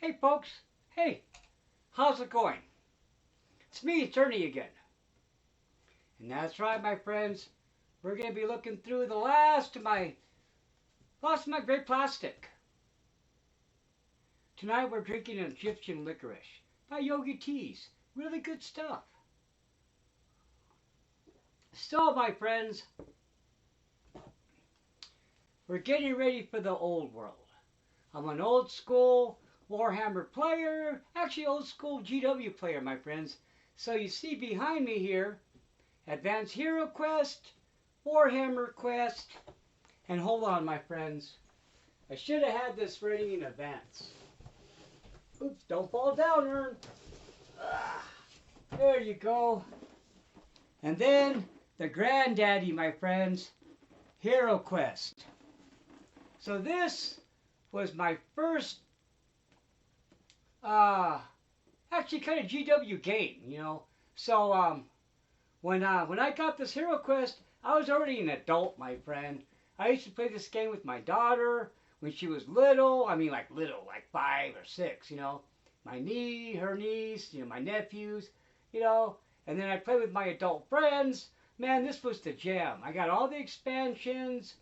Hey folks, hey, how's it going? It's me, it's Ernie again. And that's right, my friends, we're going to be looking through the last of my great plastic. Tonight we're drinking an Egyptian licorice by Yogi Teas. Really good stuff. So, my friends, we're getting ready for the old world. I'm an old school Warhammer player, actually old school GW player, my friends. So you see behind me here, Advanced Hero Quest, Warhammer Quest, and hold on, my friends. I should have had this ready in advance. Oops, don't fall down, Ern. There you go. And then the granddaddy, my friends, Hero Quest. So this was my first, actually kind of GW game, you know. So when I got this Hero Quest, I was already an adult, my friend. I used to play this game with my daughter when she was little. I mean, like little, like 5 or 6, you know. My niece, her niece, you know, my nephews, you know. And then I played with my adult friends. Man, this was the jam. I got all the expansions.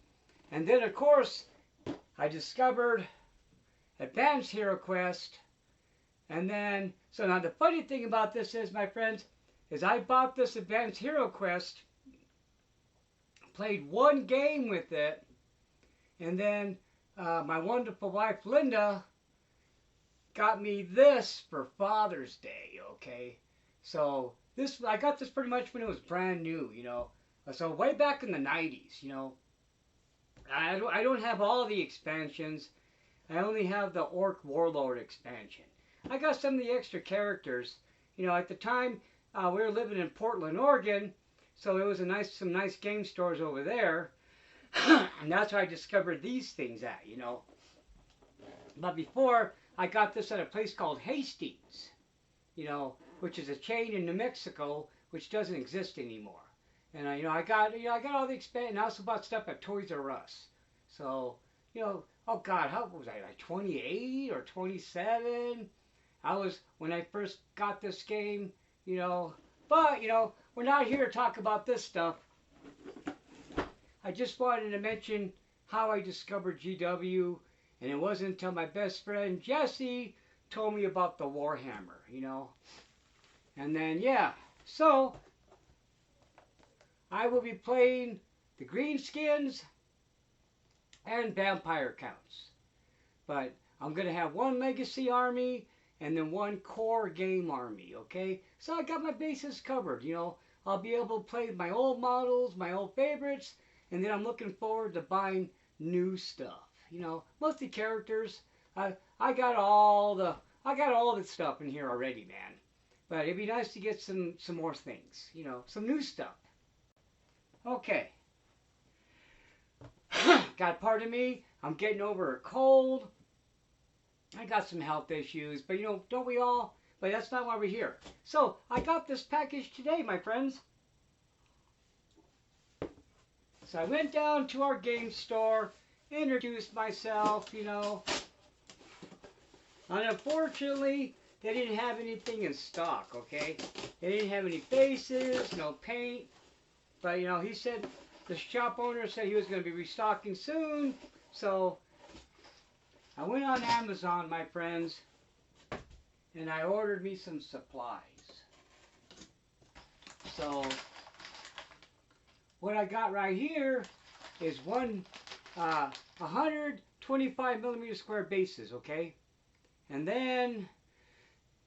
And then, of course, I discovered Advanced Hero Quest. And then, so now the funny thing about this is, my friends, is I bought this Advanced Hero Quest, played one game with it, and then my wonderful wife, Linda, got me this for Father's Day, okay? So this, I got this pretty much when it was brand new, you know. So way back in the 90s, you know. I don't have all the expansions. I only have the Orc Warlord expansion. I got some of the extra characters. You know, at the time, we were living in Portland, Oregon, so it was some nice game stores over there. And that's where I discovered these things at, you know. But before, I got this at a place called Hastings, you know, which is a chain in New Mexico, which doesn't exist anymore. And I got all the expansion. I also bought stuff at Toys R Us. So, you know, oh God, how was I, like 28 or 27? I was when I first got this game, you know. But, you know, we're not here to talk about this stuff. I just wanted to mention how I discovered GW, and it wasn't until my best friend Jessie told me about the Warhammer, you know. And then, yeah, so I will be playing the Greenskins and Vampire Counts. But I'm going to have one Legacy army and then one core game army, okay? So I got my bases covered, you know. I'll be able to play my old models, my old favorites, and then I'm looking forward to buying new stuff, you know. Mostly characters. I got all the stuff in here already, man. But it'd be nice to get some more things, you know, some new stuff. Okay. God pardon me, I'm getting over a cold. I got some health issues, but you know, don't we all? But that's not why we're here. So, I got this package today, my friends. So I went down to our game store, introduced myself, you know. And unfortunately, they didn't have anything in stock, okay? They didn't have any faces, no paint. But, you know, he said, the shop owner said he was going to be restocking soon. So I went on Amazon, my friends, and I ordered me some supplies. So what I got right here is 125 millimeter square bases, okay? And then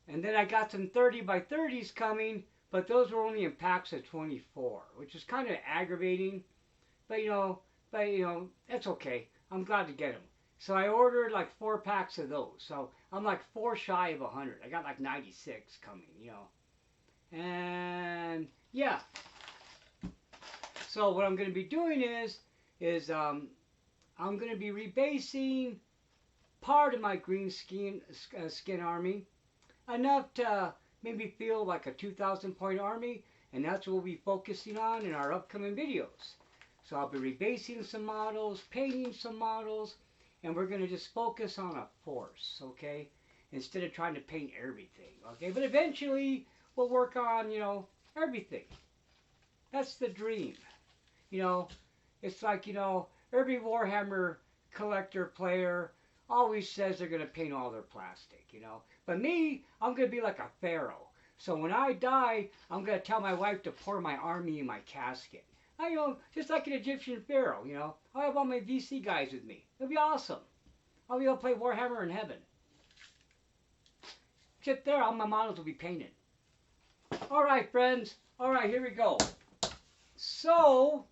I got some 30 by 30s coming, but those were only in packs of 24, which is kind of aggravating. But you know, that's okay. I'm glad to get them. So I ordered like 4 packs of those. So I'm like 4 shy of 100. I got like 96 coming, you know. And yeah. So what I'm going to be doing is I'm going to be rebasing part of my green skin army, enough to maybe feel like a 2,000 point army, and that's what we'll be focusing on in our upcoming videos. So I'll be rebasing some models, painting some models, and we're going to just focus on a force, okay? instead of trying to paint everything. Okay, but eventually we'll work on, everything. That's the dream. You know, it's like, every Warhammer collector player always says they're going to paint all their plastic. But me, I'm going to be like a pharaoh. So when I die, I'm going to tell my wife to pour my army in my casket. Just like an Egyptian pharaoh, I'll have all my VC guys with me. It'll be awesome. I'll be able to play Warhammer in heaven. Sit there, all my models will be painted. All right, friends. All right, here we go. So,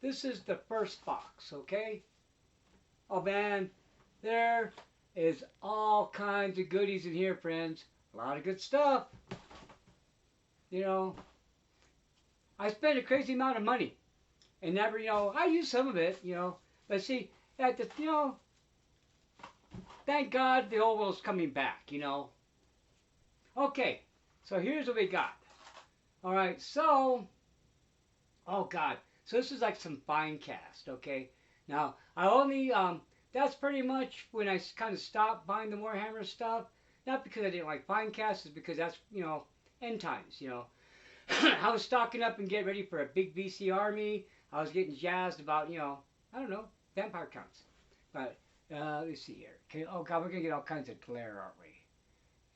this is the first box, okay? Oh, man, there is all kinds of goodies in here, friends. A lot of good stuff. I spent a crazy amount of money. And never, I use some of it, But see, thank God the old world's coming back, Okay, so here's what we got. All right, so, oh God. So this is like some fine cast, okay? Now, I only, that's pretty much when I kind of stopped buying the Warhammer stuff. Not because I didn't like fine cast, it's because that's, end times, I was stocking up and getting ready for a big VC army. I was getting jazzed about, I don't know, vampire counts. But, let's see here. Okay, oh God, we're going to get all kinds of glare, aren't we?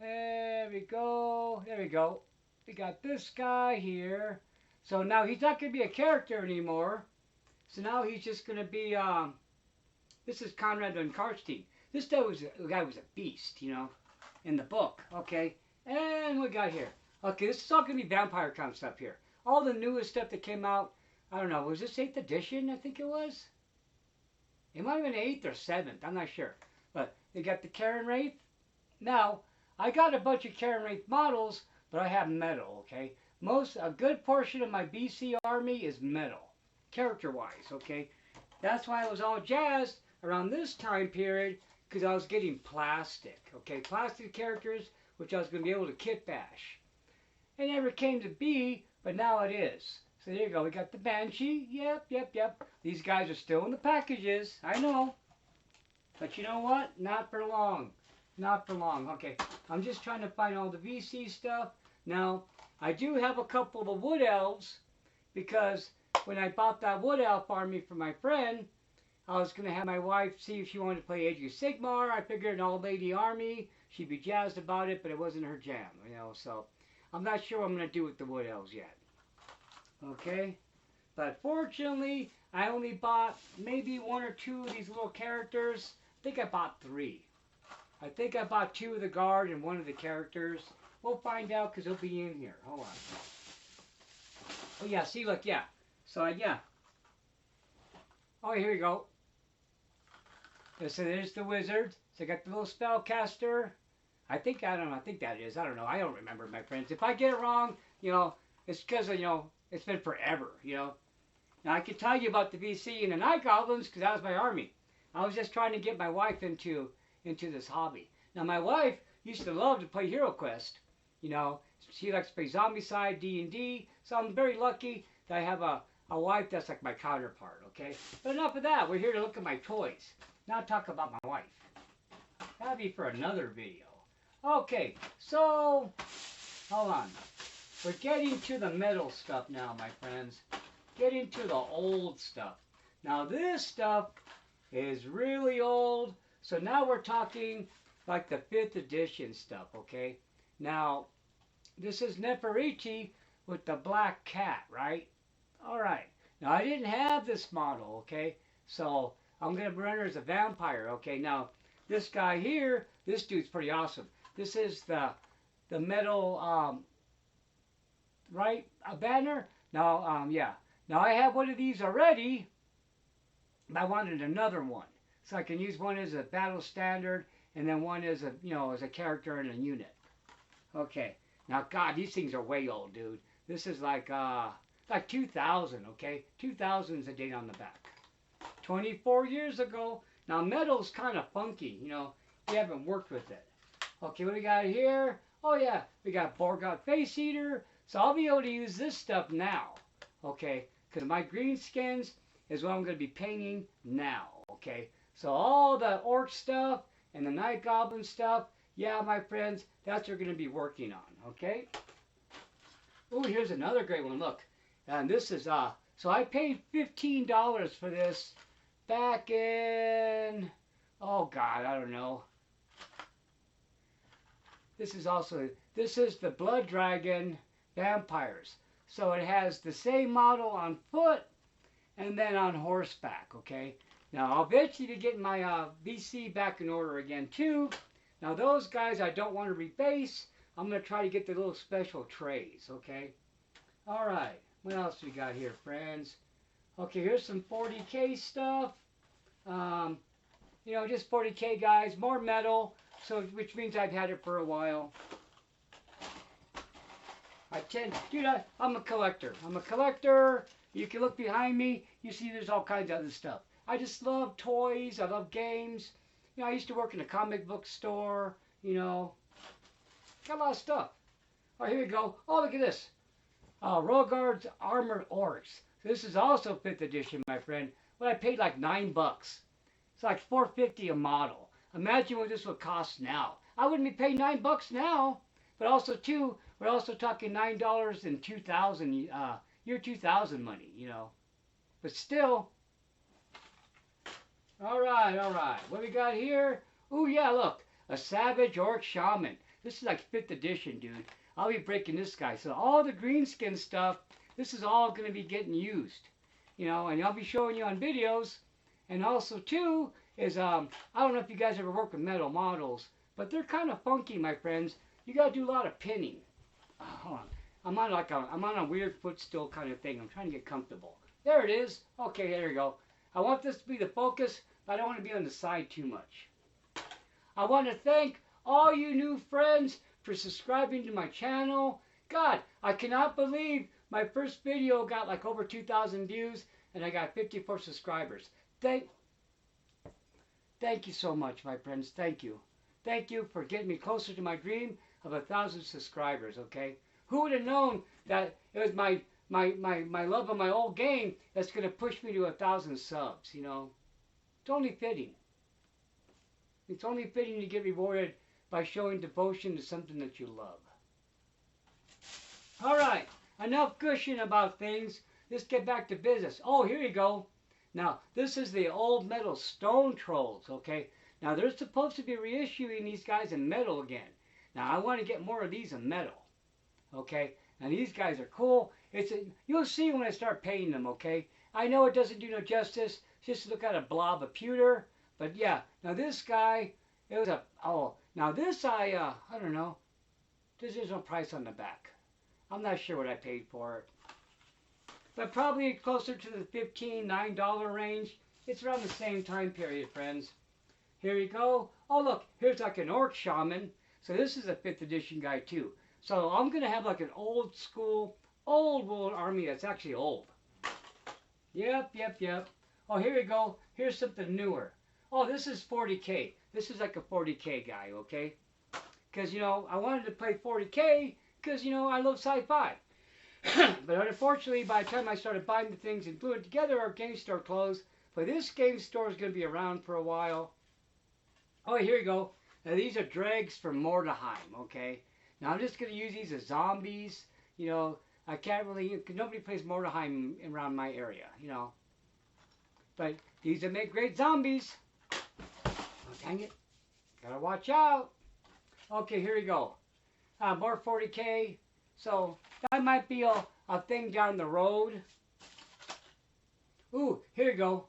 There we go. There we go. We got this guy here. So now he's not going to be a character anymore. So now he's just going to be, this is Conrad von Karstein. This guy was a beast, in the book. Okay. And what we got here? Okay, this is all going to be vampire kind of stuff here. All the newest stuff that came out, I don't know, was this 8th edition, I think it was? It might have been 8th or 7th, I'm not sure. But they got the Karen Wraith. Now, I got a bunch of Karen Wraith models, but I have metal, okay? A good portion of my BC army is metal, character-wise, okay? That's why I was all jazzed around this time period, because I was getting plastic, okay? Plastic characters, which I was going to be able to kit bash. It never came to be, but now it is. So there you go. We got the Banshee. Yep. These guys are still in the packages. I know. But you know what? Not for long. Not for long. Okay. I'm just trying to find all the VC stuff. Now, I do have a couple of the Wood Elves, because when I bought that Wood Elf army for my friend, I was going to have my wife see if she wanted to play Age of Sigmar. I figured an all-lady army. She'd be jazzed about it, but it wasn't her jam, so I'm not sure what I'm going to do with the Wood Elves yet. Okay? But fortunately, I only bought maybe 1 or 2 of these little characters. I think I bought 3. I think I bought 2 of the guard and 1 of the characters. We'll find out because they'll be in here. Hold on. Oh, yeah. See, look, yeah. So, yeah. Oh, here we go. So there's the wizard. So I got the little spellcaster. I think that is. I don't know. I don't remember, my friends. If I get it wrong, it's because, it's been forever, Now, I can tell you about the VC and the Night Goblins because that was my army. I was just trying to get my wife into this hobby. Now, my wife used to love to play HeroQuest. She likes to play Zombicide, D&D. So I'm very lucky that I have a wife that's like my counterpart, okay? But enough of that. We're here to look at my toys. Now talk about my wife. That'll be for another video. Okay, so, hold on. We're getting to the metal stuff now, my friends. Getting to the old stuff. Now, this stuff is really old. So now we're talking like the 5th edition stuff, okay? Now, this is Nefertiti with the black cat, right? All right. Now, I didn't have this model, okay? So, I'm going to run her as a vampire, okay? Now, this guy here, this dude's pretty awesome. This is the metal, right, a banner. Now, yeah. Now, I have one of these already, but I wanted another one. So I can use one as a battle standard, and then one as a, as a character in a unit. Okay. Now, God, these things are way old, dude. This is like 2000, okay? 2000 is the date on the back. 24 years ago. Now, metal's kind of funky, you haven't worked with it. Okay, what do we got here? Oh, yeah, we got Borgot Face Eater. So I'll be able to use this stuff now, okay? Because my green skins is what I'm going to be painting now, okay? So all the Orc stuff and the Night Goblin stuff Yeah, my friends, that's what we're going to be working on, okay? Oh, here's another great one. Look, and this is so I paid $15 for this back in, oh God, I don't know. This is the Blood Dragon Vampires. So it has the same model on foot and then on horseback, okay? Now I'll eventually be getting my VC back in order again too. Now those guys I don't want to rebase. I'm going to try to get the little special trays, okay? All right, what else we got here, friends? Okay, here's some 40K stuff. You know, just 40K guys, more metal, so which means I've had it for a while. Dude, I'm a collector. I'm a collector. You can look behind me. You see there's all kinds of other stuff. I just love toys. I love games. You know, I used to work in a comic book store. You know, got a lot of stuff. Oh, here we go. Oh, look at this. Rogard's Armored Orcs. This is also 5th edition, my friend. But I paid like $9. It's like $4.50 a model. Imagine what this would cost now. I wouldn't be paying $9 now. But also, too, we're also talking $9 in 2000, year 2000 money, you know. But still. All right. What we got here? Oh, yeah, look. A Savage Orc Shaman. This is like 5th edition, dude. I'll be breaking this guy. So all the greenskin stuff, this is all going to be getting used. You know, and I'll be showing you on videos. And also, too, is, I don't know if you guys ever work with metal models, but they're kind of funky, my friends. You got to do a lot of pinning. Hold on. I'm on a weird footstool kind of thing. I'm trying to get comfortable. There it is. Okay, there we go. I want this to be the focus, but I don't want to be on the side too much. I want to thank all you new friends for subscribing to my channel. God, I cannot believe my first video got like over 2,000 views and I got 54 subscribers. Thank you so much, my friends. Thank you. Thank you for getting me closer to my dream of 1,000 subscribers, okay? Who would have known that it was my love of my old game that's going to push me to 1,000 subs, you know? It's only fitting. It's only fitting to get rewarded by showing devotion to something that you love. All right, enough gushing about things. Let's get back to business. Oh, here you go. Now, this is the old metal stone trolls, okay? Now, they're supposed to be reissuing these guys in metal again. Now, I want to get more of these in metal, okay? And these guys are cool. You'll see when I start painting them, okay? I know it doesn't do no justice just to look at a blob of pewter, but yeah. Now, this guy, it was now this I don't know. There's no price on the back. I'm not sure what I paid for it. But probably closer to the $9 range. It's around the same time period, friends. Here you go. Oh, look, here's like an orc shaman. So this is a 5th edition guy too. So I'm going to have like an old school, old world army that's actually old. Yep. Oh, here we go. Here's something newer. Oh, this is 40K. This is like a 40K guy, okay? Because, you know, I wanted to play 40K because, you know, I love sci-fi. But unfortunately, by the time I started buying the things and gluing it together, our game store closed. But this game store is going to be around for a while. Oh, here you go. Now, these are dregs from Mordheim, okay? Now, I'm just going to use these as zombies. You know, I can't really, nobody plays Mordheim around my area, you know. But these would make great zombies. Oh, dang it. Gotta watch out. Okay, here we go. More 40K. So, that might be a thing down the road. Ooh, here you go.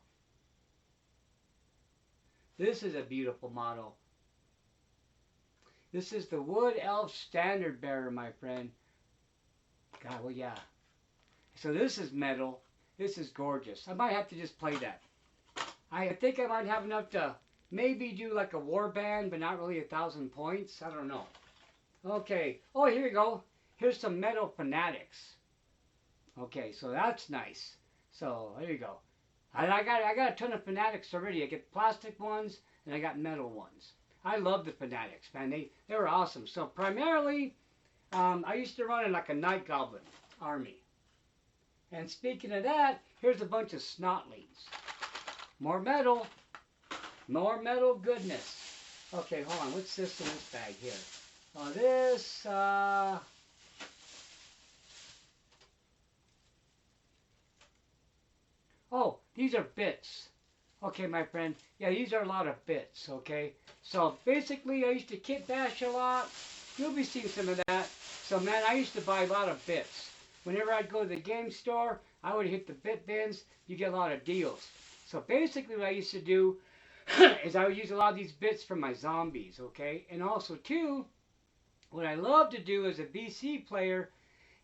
This is a beautiful model. This is the Wood Elf Standard Bearer, my friend. God, well, yeah. So this is metal. This is gorgeous. I might have to just play that. I think I might have enough to maybe do like a war band, but not really 1,000 points. I don't know. Okay. Oh, here we go. Here's some metal fanatics. Okay, so that's nice. So there you go. I got a ton of fanatics already. I get plastic ones and I got metal ones. I love the fanatics, man. They were awesome. So primarily, I used to run in like a Night Goblin army. And speaking of that, here's a bunch of snotlings. More metal goodness. Okay, hold on. What's this in this bag here? This, oh, these are bits. Okay, my friend. Yeah, these are a lot of bits, okay? So basically, I used to kit bash a lot. You'll be seeing some of that. So, man, I used to buy a lot of bits. Whenever I'd go to the game store, I would hit the bit bins. You get a lot of deals. So basically what I used to do is I would use a lot of these bits for my zombies, okay? And also, too, what I love to do as a BC player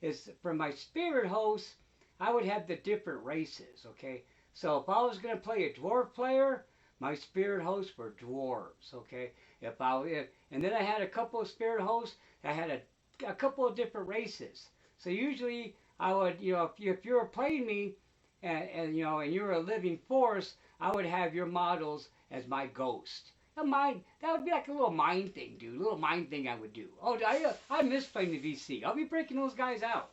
is for my spirit hosts, I would have the different races, okay? So if I was going to play a dwarf player, my spirit hosts were dwarves, okay? And then I had a couple of spirit hosts that had a couple of different races. So usually I would, if you were playing me, and you were a living force, I would have your models as my ghost. That would be like a little mind thing, dude. A little mind thing I would do. Oh, I miss playing the VC. I'll be breaking those guys out.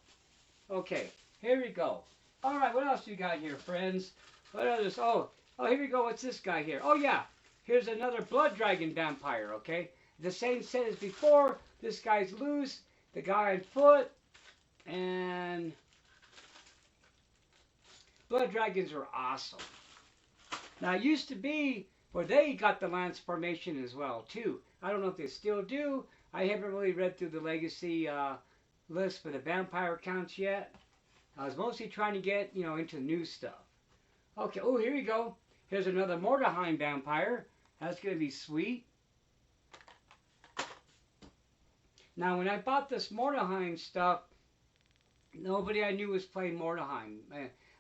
Okay, here we go. All right, what else you got here, friends? What others? Oh, here we go. What's this guy here? Oh, yeah. Here's another blood dragon vampire, okay? The same set as before. This guy's loose. The guy on foot. And blood dragons are awesome. Now, it used to be where they got the lance formation as well, too. I don't know if they still do. I haven't really read through the legacy list for the vampire counts yet. I was mostly trying to get, into new stuff. Okay, oh, here we go. Here's another Mordheim vampire. That's going to be sweet. Now, when I bought this Mordheim stuff, nobody I knew was playing Mordheim.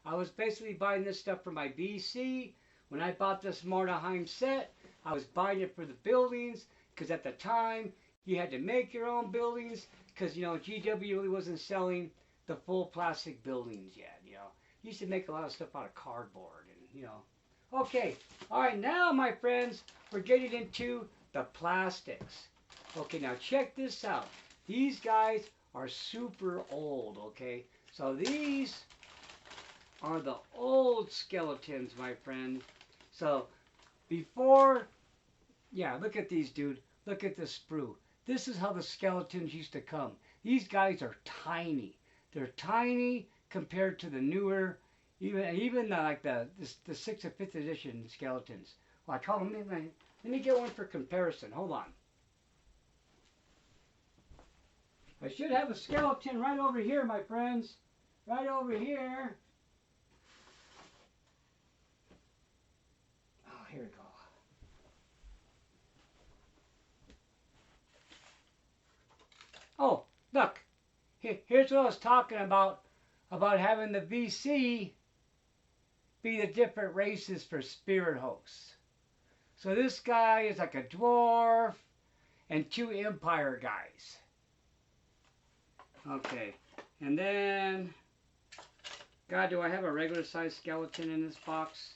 I was basically buying this stuff for my BC. When I bought this Mordheim set, I was buying it for the buildings, because at the time, you had to make your own buildings, because, GW really wasn't selling the full plastic buildings yet, You used to make a lot of stuff out of cardboard, and, Okay, all right, now, my friends, we're getting into the plastics. Okay, now check this out. These guys are super old, okay? So these are the old skeletons, my friend. So before, yeah, look at these, dude. Look at this sprue. This is how the skeletons used to come. These guys are tiny. They're tiny compared to the newer, even like the 6th or 5th edition skeletons. Well, I call them, let me get one for comparison. Hold on. I should have a skeleton right over here, my friends. Right over here. Oh, here we go. Oh, look. Here's what I was talking about having the VC be the different races for spirit hosts. So this guy is like a dwarf and 2 empire guys. Okay, and then, God, do I have a regular size skeleton in this box?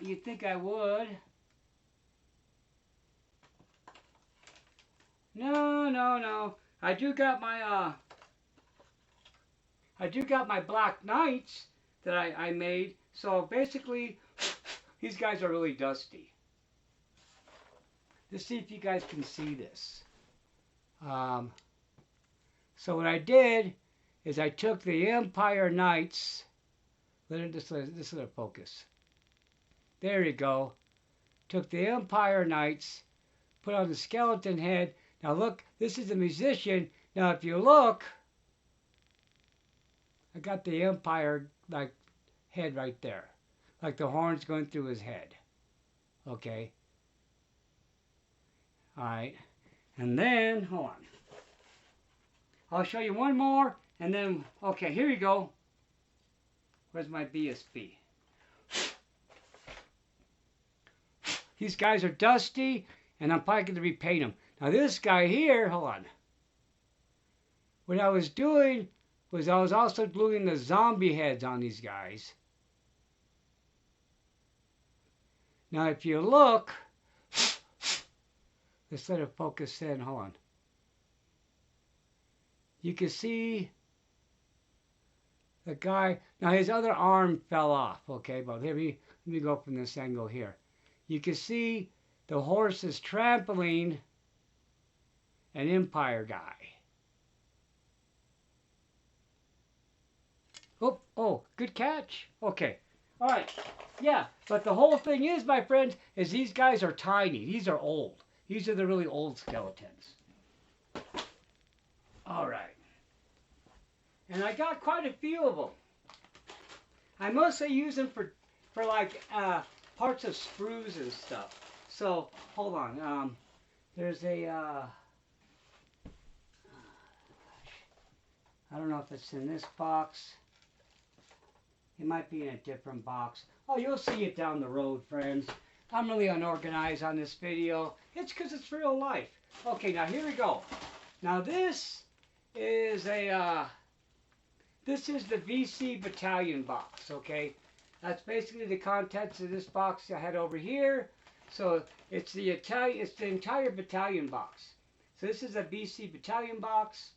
You'd think I would. No. I do got my Black Knights that I made. So basically, these guys are really dusty. Let's see if you guys can see this. So what I did is I took the Empire Knights. Let it focus. There you go. Took the Empire Knights, put on the skeleton head. Now look, this is a musician. Now if you look, I got the Empire head right there, like the horns going through his head. Okay. All right, and then hold on. I'll show you one more, and then, okay, here you go. Where's my BSB? These guys are dusty, and I'm probably going to repaint them. Now this guy here, hold on. What I was doing was I was also gluing the zombie heads on these guys. Now if you look, let's let it focus in, hold on. You can see the guy, now his other arm fell off, okay, but let me go from this angle here. You can see The horse is trampling an Empire guy. Oh, good catch. Okay. All right. Yeah, but the whole thing is, my friends, is these guys are tiny. These are old. These are the really old skeletons. All right. And I got quite a few of them. I mostly use them for like parts of sprues and stuff. So hold on. There's a I don't know if it's in this box. It might be in a different box. Oh, you'll see it down the road, friends. I'm really unorganized on this video. It's because it's real life. Okay, now here we go. Now this is the VC Battalion box, okay? That's basically the contents of this box I had over here. So it's the entire battalion box. So this is a VC Battalion box.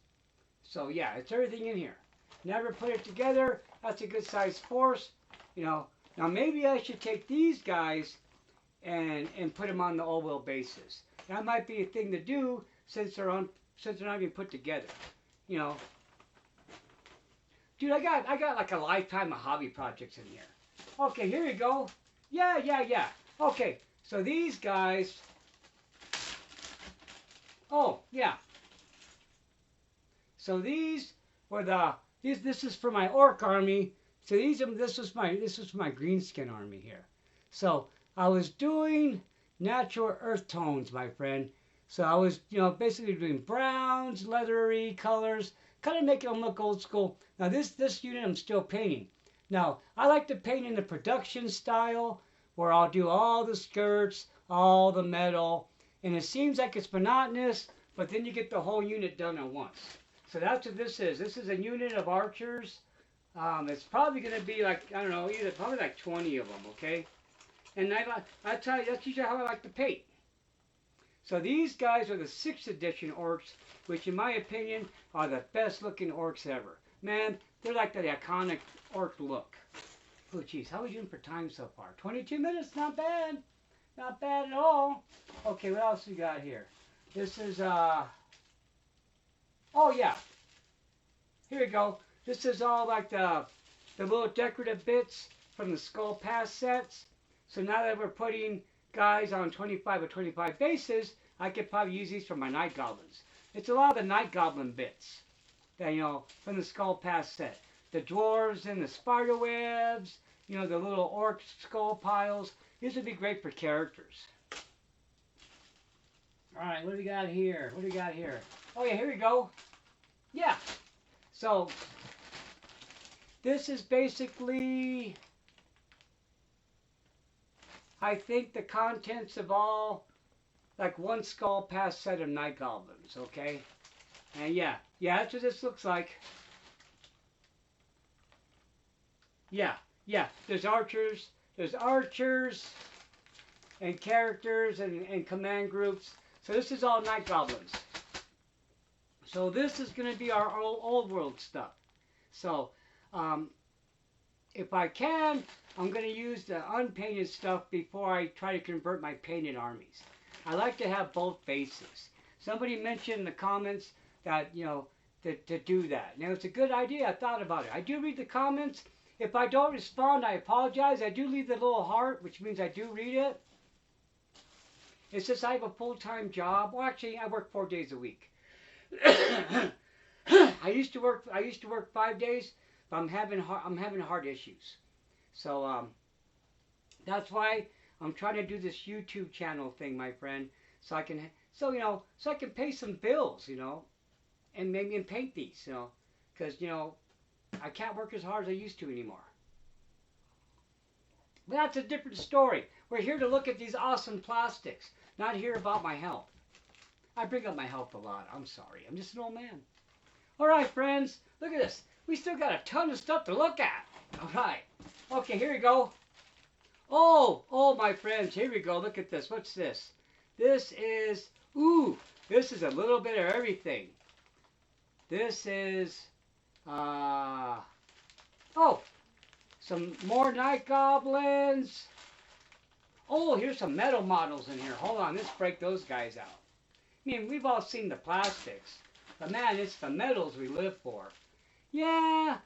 So yeah, it's everything in here. Never put it together. That's a good sized force. You know, now maybe I should take these guys and put them on the Old World bases. That might be a thing to do since they're not even put together. You know, dude, I got like a lifetime of hobby projects in here. Okay, here we go. Yeah. Okay, so these guys. Oh yeah. So these were this is for my orc army. So this was my greenskin army here. So I was doing natural earth tones, my friend. So I was, basically doing browns, leathery colors, kind of making them look old school. Now this unit I'm still painting. Now I like to paint in the production style where I'll do all the skirts, all the metal, and it seems like it's monotonous, but then you get the whole unit done at once. So that's what this is. This is a unit of archers. It's probably going to be like, I don't know, probably like 20 of them, okay? And I tell you, that's usually how I like to paint. So these guys are the 6th edition orcs, which in my opinion are the best looking orcs ever. Man, they're like the iconic orc look. Oh geez, how are we doing for time so far? 22 minutes, not bad. Not bad at all. Okay, what else we got here? This is, oh yeah, here we go. This is all like the little decorative bits from the Skull Pass sets. So now that we're putting guys on 25 or 25 bases, I could probably use these for my Night Goblins. It's a lot of the Night Goblin bits that, from the Skull Pass set. The dwarves and the spider webs, the little orc skull piles. These would be great for characters. All right, what do we got here? Oh yeah, here we go. Yeah. So this is basically, I think, the contents of all, like one Skull Pass set of Night Goblins, okay? And yeah, that's what this looks like. Yeah, there's archers and characters and command groups. So this is all Night Goblins. So this is going to be our old world stuff. So if I can, I'm going to use the unpainted stuff before I try to convert my painted armies. I like to have both bases. Somebody mentioned in the comments that, to do that. Now, it's a good idea. I thought about it. I do read the comments. If I don't respond, I apologize. I do leave the little heart, which means I do read it. It's just I have a full-time job. Well, actually, I work 4 days a week. I used to work 5 days, but I'm having heart issues. So that's why I'm trying to do this YouTube channel thing, my friend, so I can pay some bills, and maybe paint these, because I can't work as hard as I used to anymore. But that's a different story. We're here to look at these awesome plastics, not hear about my health. I bring up my health a lot. I'm sorry. I'm just an old man. All right, friends. Look at this. We still got a ton of stuff to look at. All right. Okay, here we go. Oh, my friends. Here we go. Look at this. What's this? This is a little bit of everything. This is, some more Night Goblins. Oh, here's some metal models in here. Hold on, let's break those guys out. I mean, we've all seen the plastics. But man, it's the metals we live for. Yeah.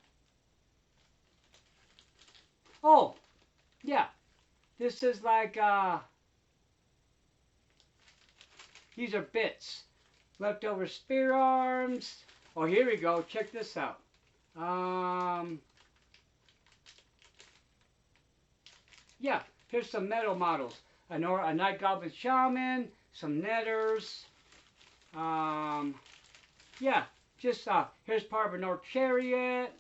Oh, yeah. This is like, these are bits. Leftover spear arms. Oh, here we go. Check this out. Yeah, here's some metal models. A Night Goblin Shaman, some netters. Yeah, just here's part of an Orc Chariot.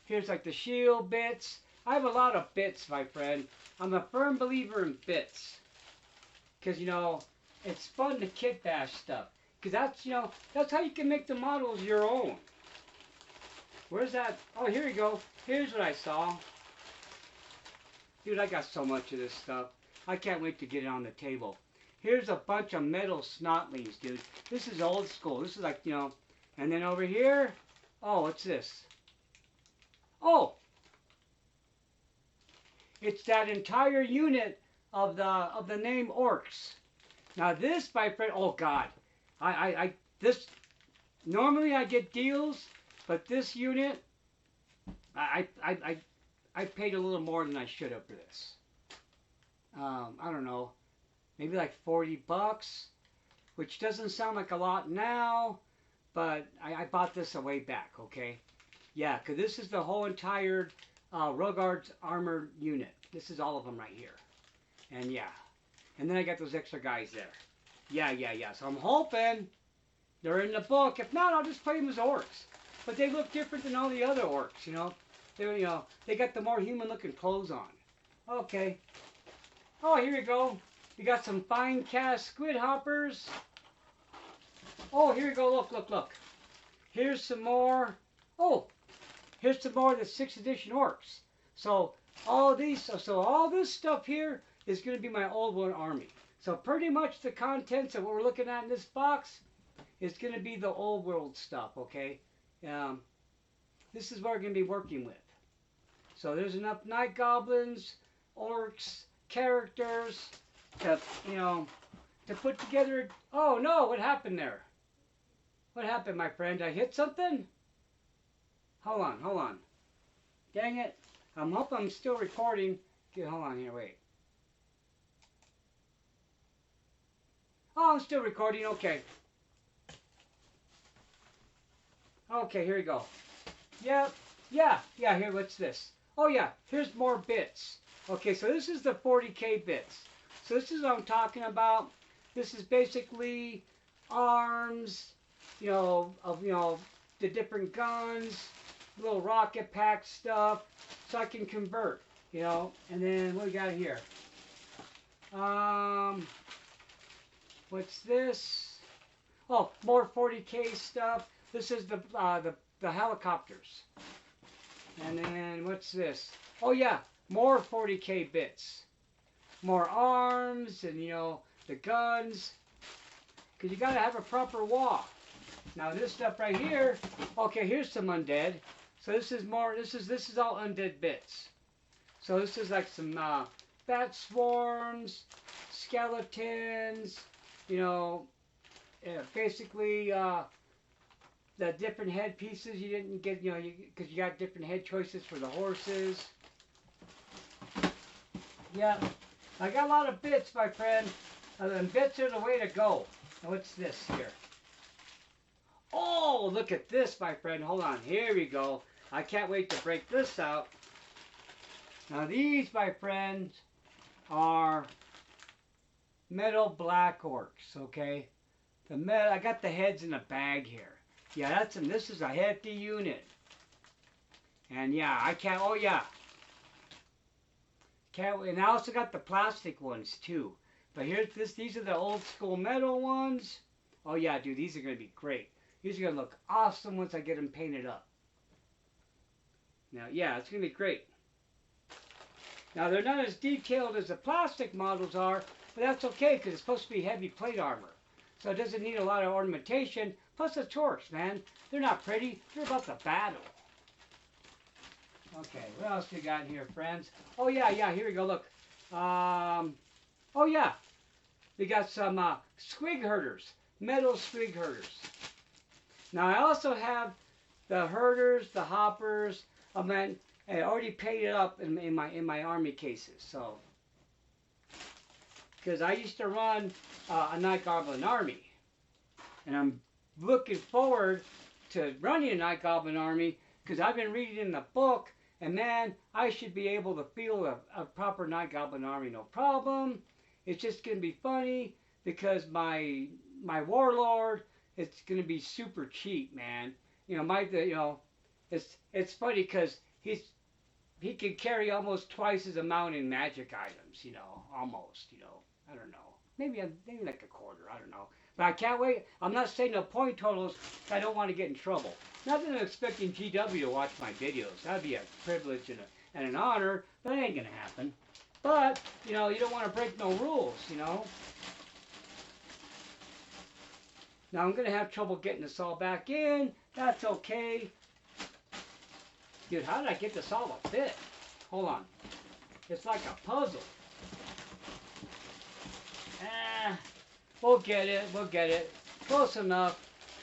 Here's like the shield bits. I have a lot of bits, my friend. I'm a firm believer in bits. Because, you know, it's fun to kit bash stuff. Because that's, you know, that's how you can make the models your own. Where's that? Oh, here we go. Here's what I saw. Dude, I got so much of this stuff. I can't wait to get it on the table. Here's a bunch of metal snotlings, dude. This is old school. This is like, you know, and then over here, oh, what's this? Oh, it's that entire unit of the name Orcs. Now this, my friend, oh God, this normally I get deals, but this unit, I paid a little more than I should have for this. I don't know, maybe like 40 bucks, which doesn't sound like a lot now, but I bought this a way back, okay? Yeah, because this is the whole entire Rugard's armor unit. This is all of them right here. And yeah, and then I got those extra guys there. Yeah. So I'm hoping they're in the book. If not, I'll just play them as orcs. But they look different than all the other orcs, you know. They got the more human-looking clothes on. Okay. Oh, here we go. We got some fine cast squid hoppers. Oh, here we go. Look. Here's some more. Oh, here's some more of the 6th edition orcs. So all this stuff here is going to be my Old World army. So pretty much the contents of what we're looking at in this box is going to be the Old World stuff. Okay. This is what we're going to be working with. So there's enough night goblins, orcs, characters to, you know, to put together. Oh no, what happened there? What happened, my friend? I hit something? Hold on. Dang it. I hope I'm still recording. Okay, hold on here, wait. Oh, I'm still recording, okay. Okay, here we go. Yeah, here, what's this? Oh yeah, here's more bits. Okay, so this is the 40K bits. So this is what I'm talking about. This is basically arms, of the different guns, little rocket pack stuff, so I can convert, and then what we got here? What's this? Oh, more 40K stuff. This is the helicopters. And then what's this? Oh yeah, more 40K bits. More arms and the guns. Because you gotta have a proper wall. Now this stuff right here, okay, here's some undead. So this is all undead bits. So this is like some bat swarms, skeletons, basically the different head pieces you didn't get, because you got different head choices for the horses. Yeah, I got a lot of bits, my friend. And bits are the way to go. Now, what's this here? Oh, look at this, my friend. Hold on. Here we go. I can't wait to break this out. Now, these, my friends, are metal black orcs, okay? I got the heads in a bag here. Yeah, this is a hefty unit. And yeah, oh yeah. And I also got the plastic ones too. But these are the old school metal ones. Oh yeah, dude, these are going to be great. These are going to look awesome once I get them painted up. Now, yeah, it's going to be great. Now, they're not as detailed as the plastic models are, but that's okay because it's supposed to be heavy plate armor. So it doesn't need a lot of ornamentation. Plus, it's orcs, man. They're not pretty. They're about the battle. Okay, what else we got here, friends? Oh, yeah, here we go. Look. Oh, yeah, we got some squig herders, metal squig herders. Now I also have the herders, the hoppers. I already paid it up in my army cases. So, because I used to run a Night Goblin army, and I'm looking forward to running a Night Goblin army because I've been reading in the book, and man, I should be able to field a proper Night Goblin army, no problem. It's just gonna be funny because my warlord, it's gonna be super cheap, man. You know, it's funny because he can carry almost twice as amount in magic items, you know, almost, you know, I don't know, maybe like a quarter, I don't know. But I can't wait. I'm not saying no point totals. I don't want to get in trouble. Not that I'm expecting GW to watch my videos. That'd be a privilege and an honor, but it ain't gonna happen. But you know, you don't want to break no rules, you know. Now I'm gonna have trouble getting this all back in. That's okay. Dude, how did I get this all to fit? Hold on. It's like a puzzle. We'll get it. We'll get it. Close enough.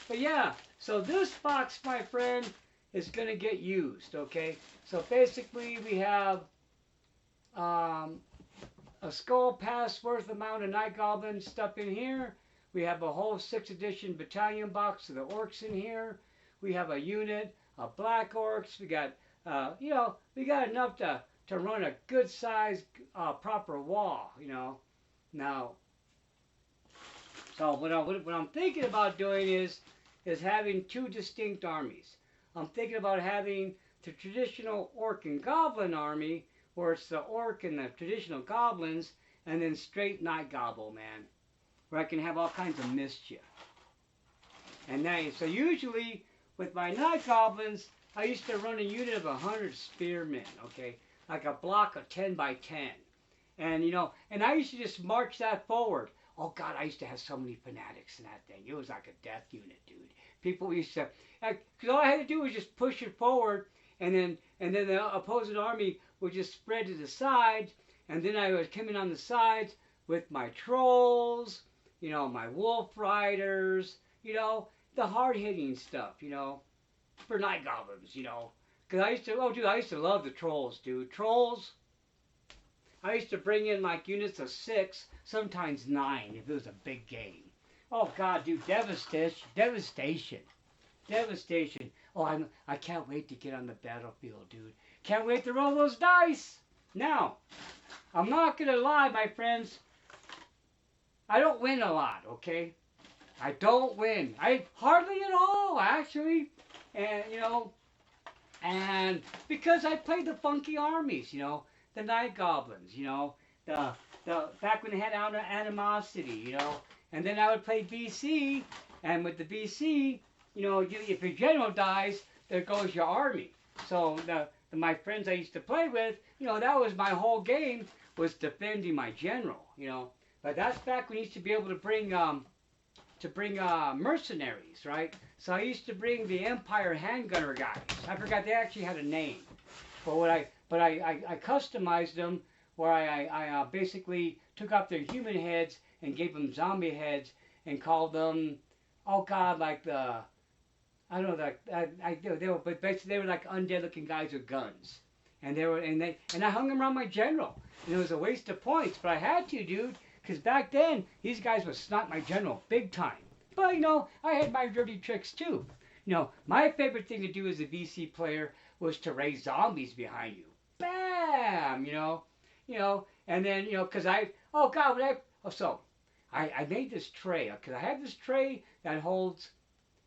But yeah, so this box, my friend, is going to get used, okay? So basically we have a skull pass worth amount of Night Goblin stuff in here. We have a whole 6th edition battalion box of the Orcs in here. We have a unit of Black Orcs. We got, you know, we got enough to run a good size proper wall, you know. Now, so what I'm thinking about doing is having 2 distinct armies. I'm thinking about having the traditional Orc and Goblin army, where it's the Orc and the traditional Goblins, and then straight Night Goblin, man, where I can have all kinds of mischief. And then, so usually with my Night Goblins, I used to run a unit of 100 spearmen, okay, like a block of 10 by 10, and you know, and I used to just march that forward. Oh God, I used to have so many fanatics in that thing. It was like a death unit, dude. People used to, because all I had to do was just push it forward, and then the opposing army would just spread to the sides, and then I would come in on the sides with my trolls, you know, my wolf riders, you know, the hard-hitting stuff, you know, for Night Goblins, you know. Because I used to, oh dude, I used to love the trolls, dude. Trolls, I used to bring in like units of 6, sometimes 9 if it was a big game. Oh God, dude, devastation. Oh, I can't wait to get on the battlefield, dude. Can't wait to roll those dice. Now, I'm not gonna lie, my friends. I don't win a lot, okay? I don't win. I hardly at all, actually. And you know, and because I play the funky armies, you know. The Night Goblins, you know, the back when they had animosity, you know, and then I would play BC, and with the BC, you know, if your general dies, there goes your army. So my friends I used to play with, you know, that was my whole game, was defending my general, you know. But that's back when you used to be able to bring mercenaries, right? So I used to bring the Empire handgunner guys. I forgot they actually had a name, but I customized them where I basically took off their human heads and gave them zombie heads and called them, oh God, like the, I don't know, they were, but basically they were like undead looking guys with guns. And I hung them around my general. And it was a waste of points, but I had to, dude, because back then these guys would snot my general big time. But you know, I had my dirty tricks too. You know, my favorite thing to do as a VC player was to raise zombies behind you. Bam! You know, and then, you know, because I made this tray, because I had this tray that holds,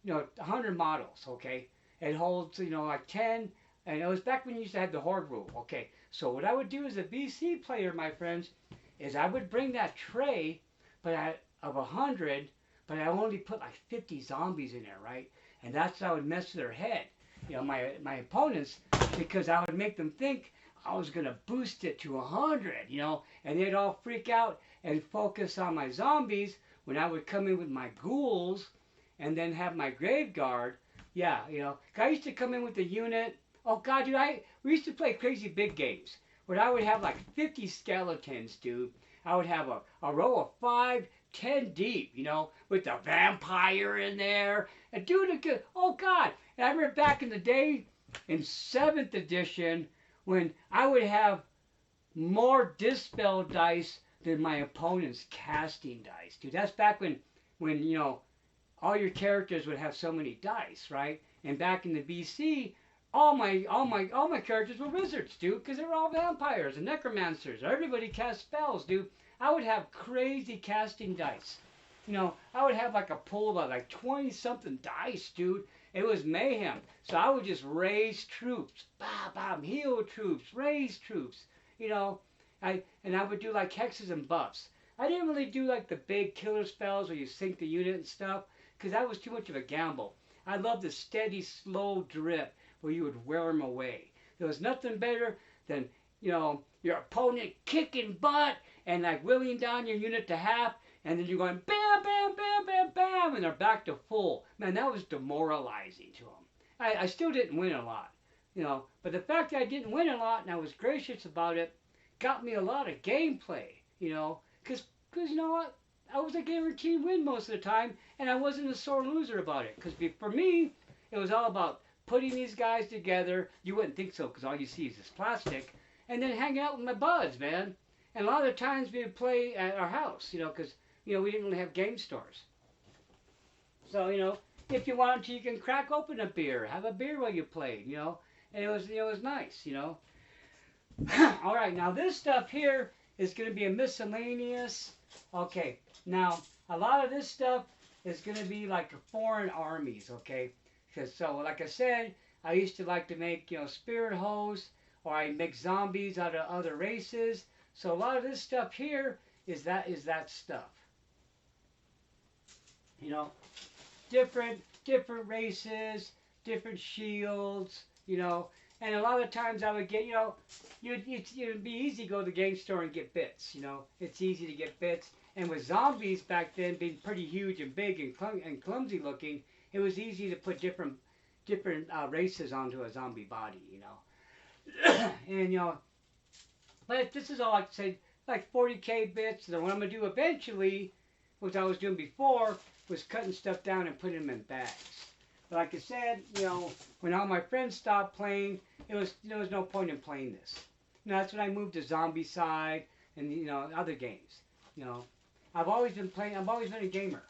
you know, 100 models, okay? It holds, you know, like 10, and it was back when you used to have the horde rule, okay? So what I would do as a VC player, my friends, is I would bring that tray, of 100, but I only put like 50 zombies in there, right? And that's how I would mess with their head, you know, my opponents, because I would make them think I was going to boost it to 100, you know, and they'd all freak out and focus on my zombies when I would come in with my ghouls and then have my grave guard. Yeah, you know, I used to come in with the unit. Oh God, dude, we used to play crazy big games where I would have like 50 skeletons, dude. I would have a row of 5, 10 deep, you know, with the vampire in there. And dude, oh God. And I remember back in the day, in 7th edition, when I would have more dispel dice than my opponent's casting dice. Dude, that's back when you know, all your characters would have so many dice, right? And back in the BC, all my characters were wizards, dude, because they were all vampires and necromancers. Everybody cast spells, dude. I would have crazy casting dice. You know, I would have like a pool of like 20 something dice, dude. It was mayhem. So I would just raise troops, heal troops, raise troops. You know, I would do like hexes and buffs. I didn't really do like the big killer spells where you sink the unit and stuff, because that was too much of a gamble. I loved the steady, slow drip where you would wear them away. There was nothing better than, you know, your opponent kicking butt and like willing down your unit to half, and then you're going bam, bam, bam, bam, bam, and they're back to full. Man, that was demoralizing to them. I still didn't win a lot, you know, but the fact that I didn't win a lot and I was gracious about it got me a lot of gameplay, you know, because you know what? I was a guaranteed win most of the time, and I wasn't a sore loser about it. Because for me, it was all about putting these guys together. You wouldn't think so, because all you see is this plastic, and then hanging out with my buds, man. And a lot of times we would play at our house, you know, because you know we didn't really have game stores. So you know, if you wanted to, you can crack open a beer, have a beer while you played, you know. And it was nice, you know. All right, now this stuff here is going to be a miscellaneous. Okay, now a lot of this stuff is going to be like foreign armies, okay? Because so, like I said, I used to like to make, you know, spirit hosts, or I make zombies out of other races. So a lot of this stuff here is that stuff. You know, different races, different shields, you know. And a lot of times I would get, you know, it'd be easy to go to the game store and get bits, you know. It's easy to get bits. And with zombies back then being pretty huge and big and clumsy looking, it was easy to put different races onto a zombie body, you know. And, you know, but this is all I can say, like 40K bits. And what I'm going to do eventually, which I was doing before, was cutting stuff down and putting them in bags. But like I said, you know, when all my friends stopped playing, there was no point in playing this. You know, that's when I moved to Zombicide and, you know, other games. You know, I've always been a gamer.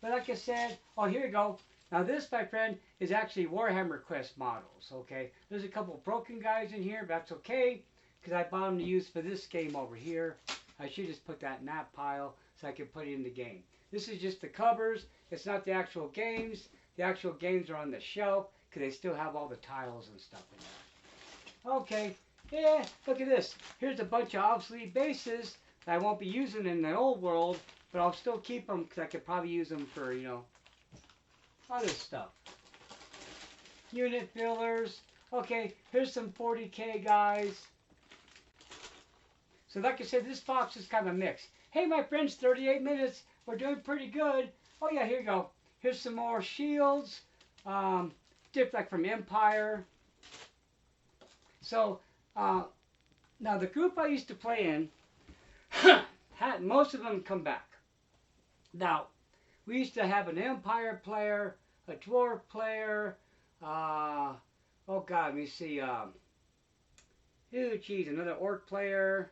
But like I said, oh, here you go. Now this, my friend, is actually Warhammer Quest models, okay? There's a couple broken guys in here, but that's okay, because I bought them to use for this game over here. I should just put that in that pile so I can put it in the game. This is just the covers. It's not the actual games. The actual games are on the shelf because they still have all the tiles and stuff in there. Okay, yeah, look at this. Here's a bunch of obsolete bases that I won't be using in the old world, but I'll still keep them because I could probably use them for, you know, other stuff. Unit fillers. Okay, here's some 40K guys. So like I said, this box is kind of a mix. Hey, my friends, 38 minutes. We're doing pretty good. Oh yeah, here you go. Here's some more shields, like from Empire. So now the group I used to play in, had most of them come back. Now we used to have an Empire player, a Dwarf player. Oh God, let me see. Oh geez, another Orc player.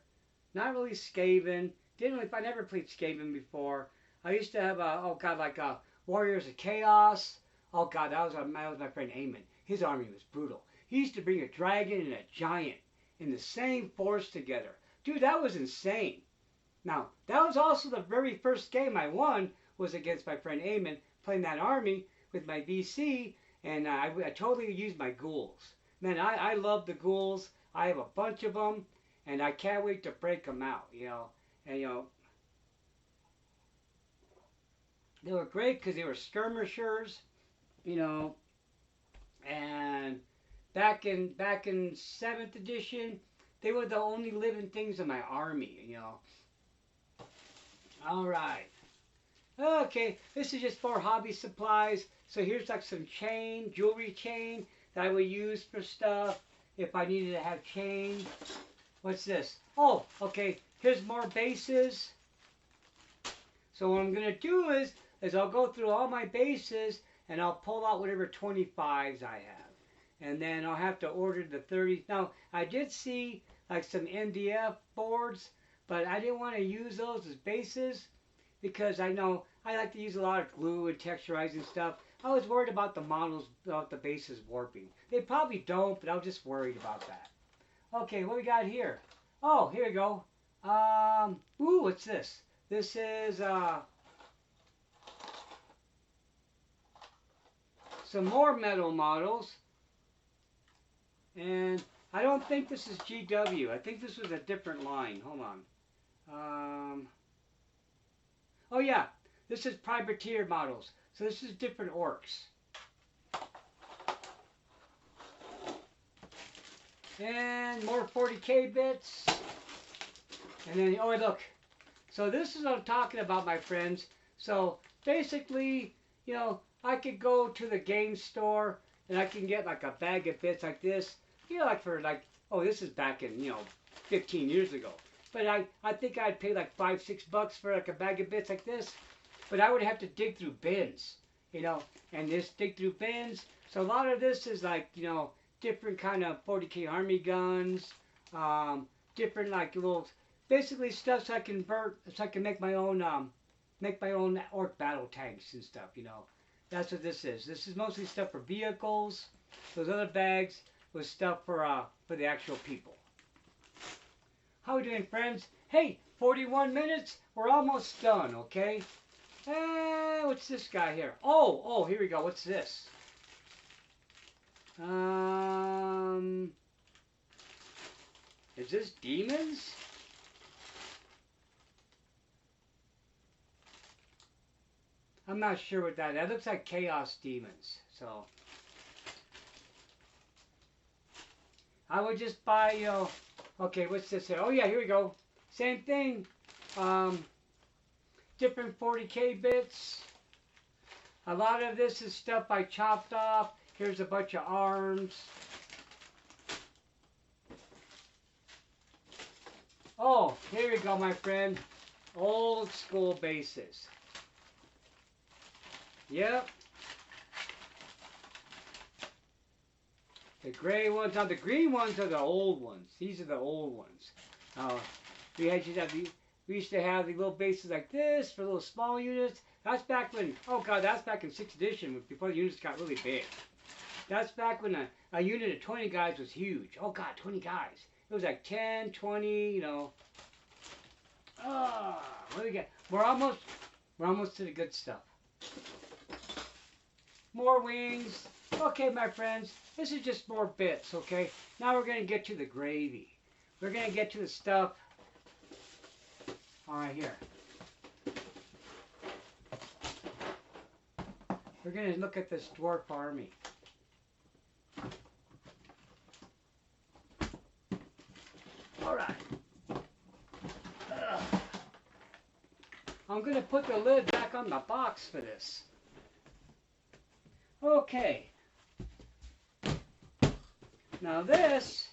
Not really Skaven. I never played Skaven before. I used to have a Warriors of Chaos. Oh God, that was my friend Eamon. His army was brutal. He used to bring a dragon and a giant in the same force together. Dude, that was insane. Now, that was also the very first game I won was against my friend Eamon, playing that army with my VC, and I totally used my ghouls. Man, I love the ghouls. I have a bunch of them, and I can't wait to break them out, you know. And, you know, they were great because they were skirmishers, you know, and back in 7th edition, they were the only living things in my army, you know. All right. Okay, this is just for hobby supplies. So here's like some chain, jewelry chain that I would use for stuff if I needed to have chain. What's this? Oh, okay. Here's more bases. So what I'm going to do is I'll go through all my bases and I'll pull out whatever 25s I have. And then I'll have to order the 30s. Now, I did see like some MDF boards, but I didn't want to use those as bases because I know I like to use a lot of glue and texturizing stuff. I was worried about the models, about the bases warping. They probably don't, but I was just worried about that. Okay, what we got here? Oh, here we go. Ooh, what's this? This is some more metal models. And I don't think this is GW. I think this was a different line. Hold on. Oh yeah, this is privateer models. So this is different orcs. And more 40K bits. And then, oh look. So this is what I'm talking about, my friends. So basically, you know, I could go to the game store and I can get like a bag of bits like this. You know, like for like, oh, this is back in, 15 years ago. But I think I'd pay like $5-6 for like a bag of bits like this. But I would have to dig through bins, and just dig through bins. So a lot of this is like, different kind of 40K army guns, different like little, basically stuff so I can make my own orc battle tanks and stuff. That's what this is. This is mostly stuff for vehicles. Those other bags was stuff for the actual people. How we doing, friends? Hey, 41 minutes. We're almost done. Okay. What's this guy here? Oh, here we go. What's this? Is this demons? I'm not sure what that is. That looks like chaos demons. So I would just buy, okay, what's this here? Oh yeah, here we go. Same thing. Different 40K bits. A lot of this is stuff I chopped off. Here's a bunch of arms. Oh, here we go, my friend. Old school bases. Yep. The gray ones. Now the green ones are the old ones. These are the old ones. We used to have the little bases like this for little small units. That's back when, oh god, that's back in 6th edition, before the units got really big. That's back when a unit of 20 guys was huge. Oh god, 20 guys. It was like 10, 20, what do we get? We're almost to the good stuff. More wings. Okay, my friends, this is just more bits, okay? Now we're going to get to the gravy. We're going to get to the stuff. All right, here. We're going to look at this dwarf army. All right. I'm going to put the lid back on the box for this. Okay. Now this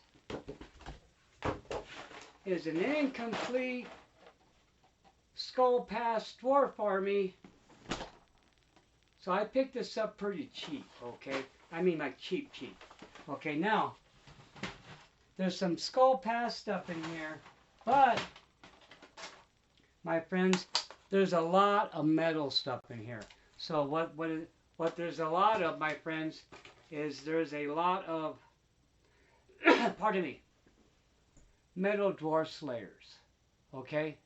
is an incomplete Skull Pass dwarf army. So I picked this up pretty cheap, okay? I mean like cheap. Okay, now there's some Skull Pass stuff in here, but my friends, there's a lot of metal stuff in here. So what there's a lot of, my friends, is there's a lot of pardon me, metal dwarf slayers, okay?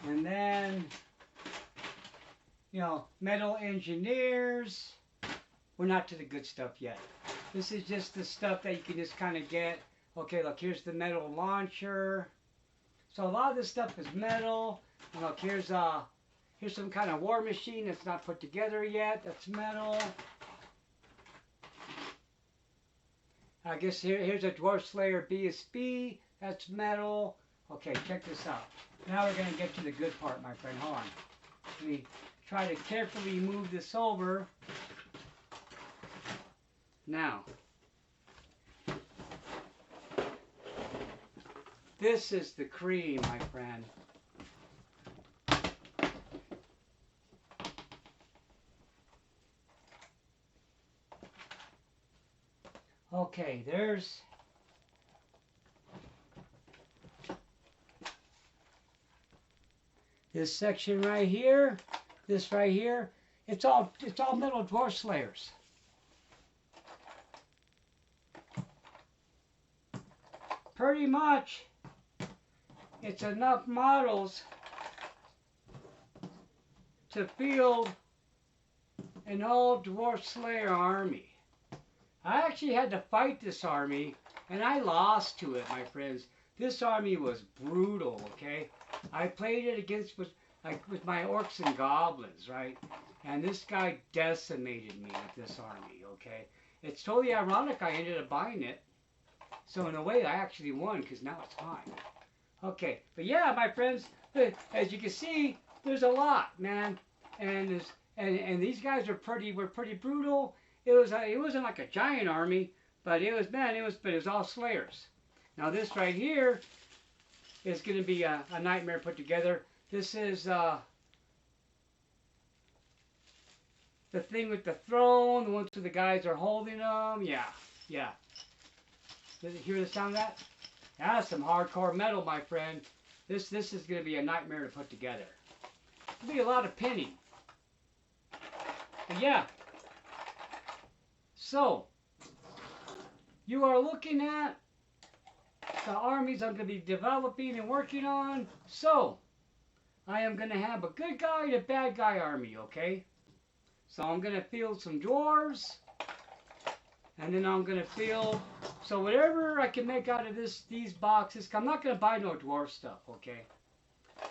And then, metal engineers. We're not to the good stuff yet. This is just the stuff that you can just kind of get. Okay, look, here's the metal launcher. So a lot of this stuff is metal. And look, here's some kind of war machine that's not put together yet. That's metal. I guess here's a Dwarf Slayer BSB. That's metal. Okay, check this out. Now we're going to get to the good part, my friend. Hold on. Let me try to carefully move this over. Now, This is the cream, my friend. Okay, there's this section right here. This right here. It's all metal dwarf slayers. Pretty much, it's enough models to field an old dwarf slayer army. I actually had to fight this army, and I lost to it, my friends. This army was brutal, okay? I played it against with my orcs and goblins, right? And this guy decimated me with this army, okay? It's totally ironic I ended up buying it. So in a way, I actually won because now it's mine. Okay, but yeah, my friends, as you can see, there's a lot, man, and these guys were pretty brutal. It wasn't like a giant army, but it was all slayers. Now this right here is going to be a nightmare put together. This is the thing with the throne, the ones where the guys are holding them. Yeah. Did you hear the sound of that? That's some hardcore metal, my friend. This is going to be a nightmare to put together. There'll be a lot of pinning. But yeah. So, you are looking at the armies I'm going to be developing and working on. So, I am going to have a good guy and a bad guy army, okay? So I'm going to field some dwarves. And then I'm going to field, so whatever I can make out of these boxes, I'm not going to buy no dwarf stuff, okay?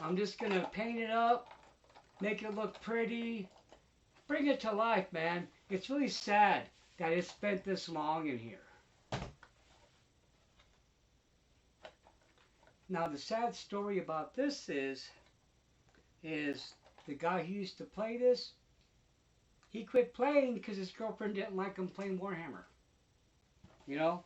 I'm just going to paint it up, make it look pretty, bring it to life, man. It's really sad that it spent this long in here. Now the sad story about this is the guy who used to play this, he quit playing because his girlfriend didn't like him playing Warhammer. You know?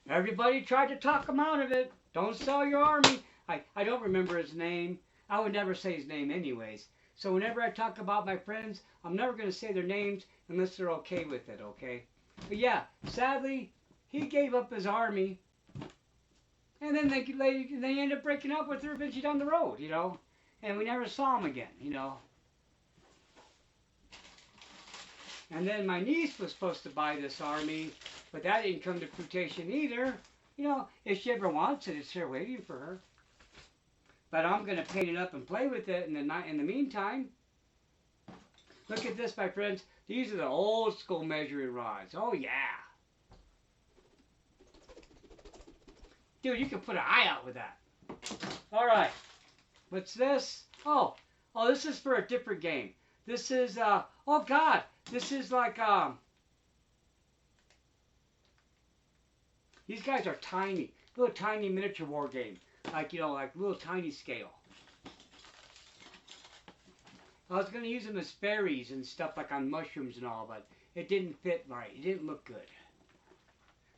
Everybody tried to talk him out of it. Don't sell your army. I don't remember his name. I would never say his name anyways. So whenever I talk about my friends, I'm never going to say their names unless they're okay with it, okay? But yeah, sadly, he gave up his army. And then they ended up breaking up with her eventually down the road, you know? And we never saw him again, you know? And then my niece was supposed to buy this army, but that didn't come to fruition either. You know, if she ever wants it, it's here waiting for her. But I'm going to paint it up and play with it in the meantime. Look at this, my friends. These are the old school measuring rods. Oh, yeah. Dude, you can put an eye out with that. All right. What's this? Oh, this is for a different game. This is, oh, God. This is like, these guys are tiny. Little tiny miniature war game. Like, you know, like little tiny scale. I was going to use them as fairies and stuff like on mushrooms and all, but it didn't fit right. It didn't look good.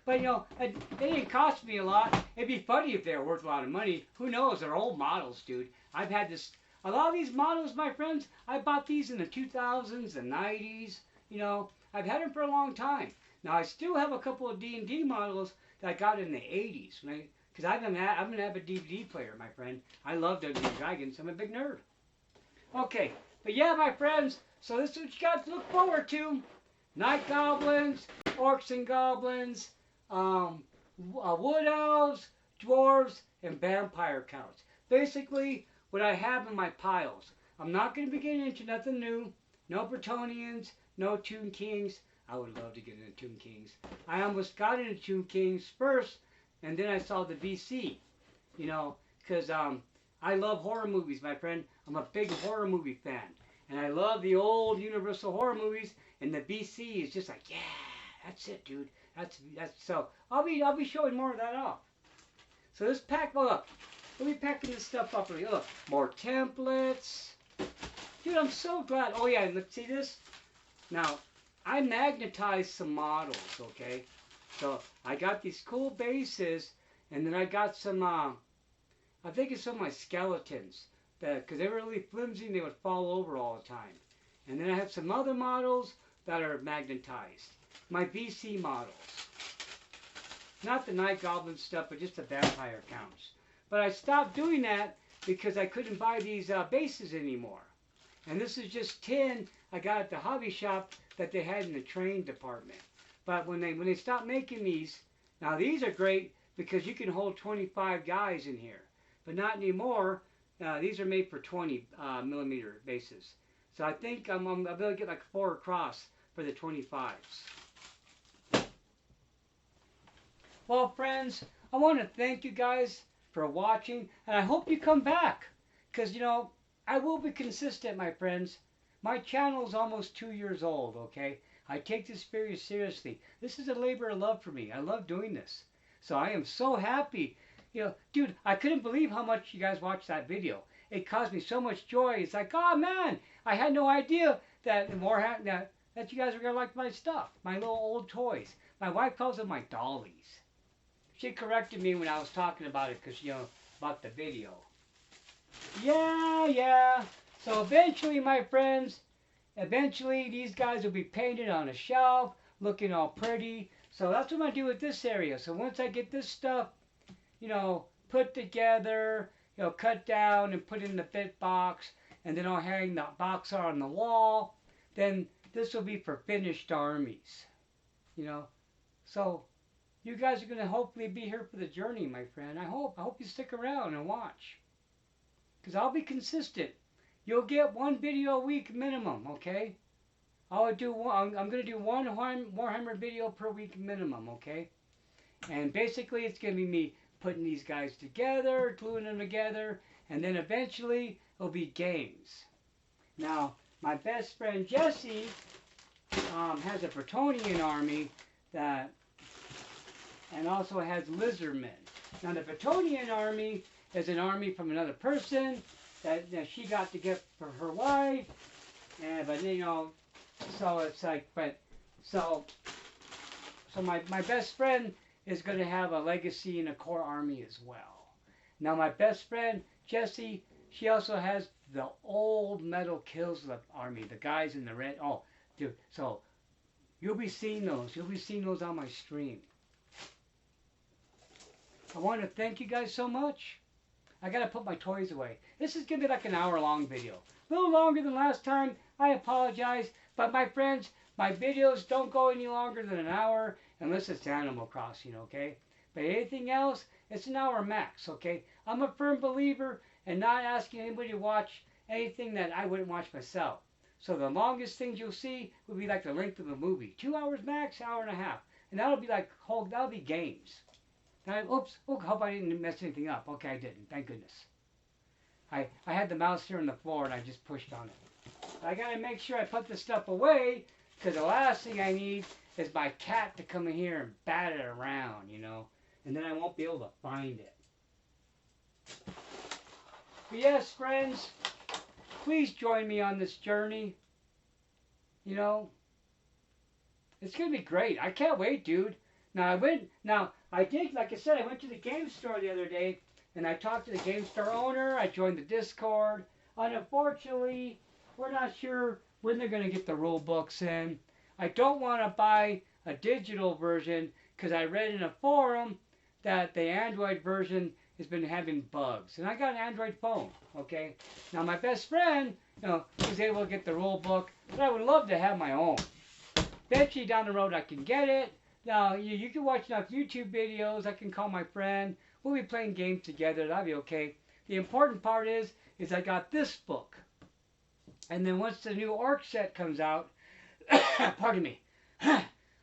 But, you know, it didn't cost me a lot. It'd be funny if they were worth a lot of money. Who knows? They're old models, dude. I've had this... A lot of these models, my friends, I bought these in the 2000s, the 90s. You know, I've had them for a long time. Now, I still have a couple of D&D models that I got in the 80s. Because I'm an avid DVD player, my friend. I love Dungeons & Dragons. I'm a big nerd. Okay, but yeah, my friends, so this is what you got to look forward to. Night Goblins, Orcs and Goblins, Wood Elves, Dwarves, and Vampire Counts. Basically, what I have in my piles. I'm not going to be getting into nothing new. No Bretonians, no Tomb Kings. I would love to get into Tomb Kings. I almost got into Tomb Kings first, and then I saw the VC. You know, because I love horror movies, my friend. I'm a big horror movie fan. And I love the old Universal horror movies, and the VC is just like, yeah, that's it, dude. That's so I'll be showing more of that off. So this pack up. Let me packing this stuff up. Look, more templates. Dude, I'm so glad. Oh yeah, look, see this? Now, I magnetized some models, okay? So I got these cool bases, and then I got some I think it's some of my skeletons, because they were really flimsy and they would fall over all the time. And then I have some other models that are magnetized. My VC models. Not the Night Goblin stuff, but just the vampire counts. But I stopped doing that because I couldn't buy these bases anymore. And this is just tin I got at the hobby shop that they had in the train department. But when they stopped making these, now these are great because you can hold 25 guys in here. But not anymore. These are made for 20 millimeter bases. So I think I'll be able to get like 4 across for the 25s. Well, friends, I want to thank you guys for watching, and I hope you come back. Because, you know, I will be consistent, my friends. My channel is almost 2 years old, okay? I take this very seriously. This is a labor of love for me. I love doing this. So I am so happy. You know, dude, I couldn't believe how much you guys watched that video. It caused me so much joy. It's like, oh man, I had no idea that Warhammer, that you guys were going to like my stuff. My little old toys. My wife calls them my dollies. She corrected me when I was talking about it because, you know, about the video. Yeah. So eventually, my friends, these guys will be painted on a shelf, looking all pretty. So that's what I'm going to do with this area. So once I get this stuff, you know, put together, you know, cut down and put in the fit box, and then I'll hang the box art on the wall, then this will be for finished armies. You know, so you guys are going to hopefully be here for the journey, my friend. I hope you stick around and watch. Because I'll be consistent. You'll get 1 video a week minimum, okay? I'm going to do one Warhammer video per week minimum, okay? And basically it's going to be me putting these guys together, gluing them together, and then eventually it'll be games. Now, my best friend Jessie has a Bretonnian army that, and also has lizardmen. Now the Bretonnian army is an army from another person that she got to get for her wife, and but you know, so it's like, so my best friend is going to have a legacy and a core army as well. Now my best friend Jessie, she also has the old metal kills army, the guys in the red. Oh, dude, so you'll be seeing those. You'll be seeing those on my stream. I want to thank you guys so much. I got to put my toys away. This is going to be like an hour-long video. A little longer than last time. I apologize. But my friends, my videos don't go any longer than an hour unless it's Animal Crossing, okay? But anything else, it's an hour max, okay? I'm a firm believer in not asking anybody to watch anything that I wouldn't watch myself. So the longest things you'll see will be like the length of a movie. 2 hours max, hour and a half. And that'll be like, that'll be games. Oops, hope I didn't mess anything up. Okay, I didn't. Thank goodness. I had the mouse here on the floor and I just pushed on it. I got to make sure I put this stuff away because the last thing I need is my cat to come in here and bat it around, you know. And then I won't be able to find it. But yes, friends, please join me on this journey. You know, it's going to be great. I can't wait, dude. Now, I did, like I said, I went to the game store the other day, and I talked to the game store owner. I joined the Discord. Unfortunately, we're not sure when they're going to get the rule books in. I don't want to buy a digital version because I read in a forum that the Android version has been having bugs. And I got an Android phone, okay? Now, my best friend, you know, was able to get the rule book, but I would love to have my own. Eventually, down the road, I can get it. Now, you can watch enough YouTube videos. I can call my friend. We'll be playing games together. That'll be okay. The important part is I got this book. And then once the new Orc set comes out, pardon me,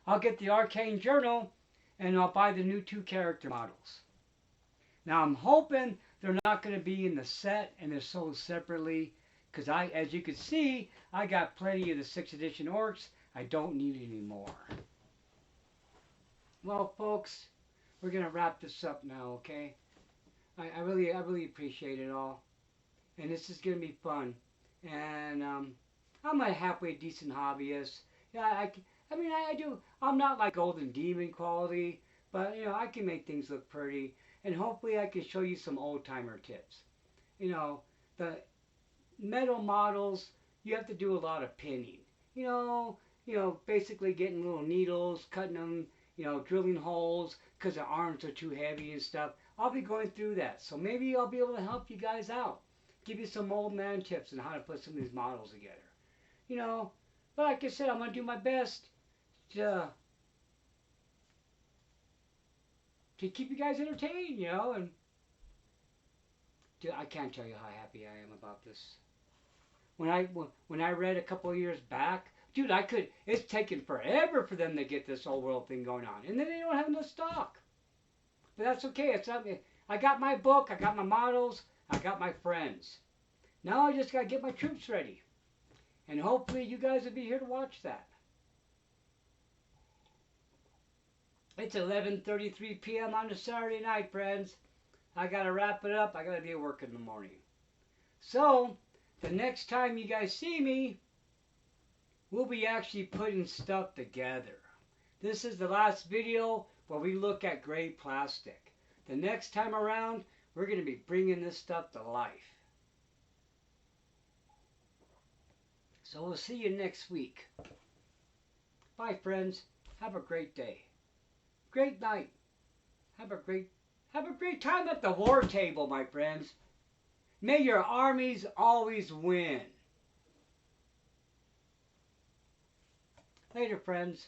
I'll get the Arcane Journal and I'll buy the new 2 character models. Now, I'm hoping they're not going to be in the set and they're sold separately because as you can see, I got plenty of the 6th edition Orcs. I don't need any more. Well, folks, we're going to wrap this up now, okay? I really appreciate it all. And this is going to be fun. And I'm a halfway decent hobbyist. Yeah, I mean, I do. I'm not like Golden Demon quality, but, you know, I can make things look pretty. and hopefully I can show you some old-timer tips. You know, the metal models, you have to do a lot of pinning. Basically getting little needles, cutting them, drilling holes because the arms are too heavy and stuff. I'll be going through that. So maybe I'll be able to help you guys out. Give you some old man tips on how to put some of these models together. But like I said, I'm going to do my best to keep you guys entertained, and dude, I can't tell you how happy I am about this. When I read a couple of years back, dude, it's taken forever for them to get this old world thing going on. And then they don't have enough stock. But that's okay. It's not me. I got my book, I got my models, I got my friends. Now I just got to get my troops ready. And hopefully you guys will be here to watch that. It's 11:33 p.m. on a Saturday night, friends. I got to wrap it up. I got to be at work in the morning. So, the next time you guys see me, we'll be actually putting stuff together. This is the last video where we look at gray plastic. The next time around, we're going to be bringing this stuff to life. So we'll see you next week. Bye, friends. Have a great day. Great night. Have a great time at the war table, my friends. May your armies always win. Later, friends.